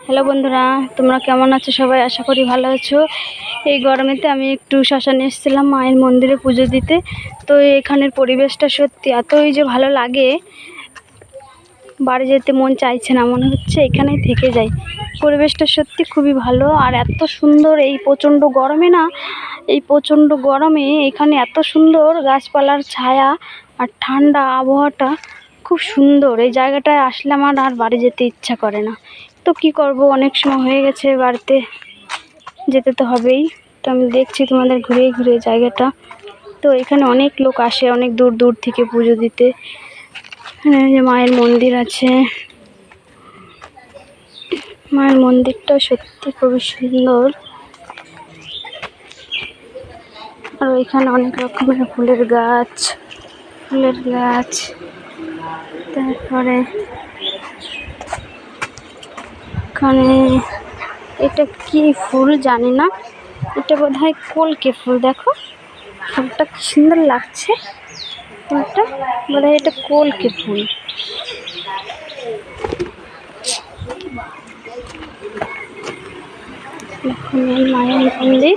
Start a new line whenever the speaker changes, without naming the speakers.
Hello বন্ধুরা, তোমরা কেমন আছো? সবাই আশা করি ভালো আছো। এই গরমেতে আমি একটু শ্মশানে এসেছিলাম মায়ের মন্দিরে পুজো দিতে। তো এখানের পরিবেশটা সত্যি এতই যে ভালো লাগে, বাড়ি যেতে মন চাইছে না, মনে হচ্ছে এখানেই থেকে যাই। পরিবেশটা সত্যি খুবই ভালো আর এত সুন্দর। এই প্রচণ্ড গরমে না, এই প্রচণ্ড গরমে এখানে এত সুন্দর গাছপালার ছায়া আর ঠান্ডা আবহাওয়াটা খুব সুন্দর। এই জায়গাটায় আসলে আমার আর বাড়ি যেতে ইচ্ছা করে না। তো কি করব, অনেক সময় হয়ে গেছে, বাড়িতে যেতে তো হবেই। তো আমি দেখছি তোমাদের ঘুরিয়ে ঘুরিয়ে জায়গাটা। তো এখানে অনেক লোক আসে অনেক দূর দূর থেকে পুজো দিতে। এখানে যে মায়ের মন্দির আছে, মায়ের মন্দিরটা সত্যি খুবই সুন্দর। আর এখানে অনেক রকমের ফুলের গাছ, তারপরে এখানে এটা কি ফুল জানি না, এটা বোধহয় কলকে ফুল। দেখো ফুলটা কি সুন্দর লাগছে, ফুলটা বোধহয় এটা কলকে ফুল। মায়ের মন্দির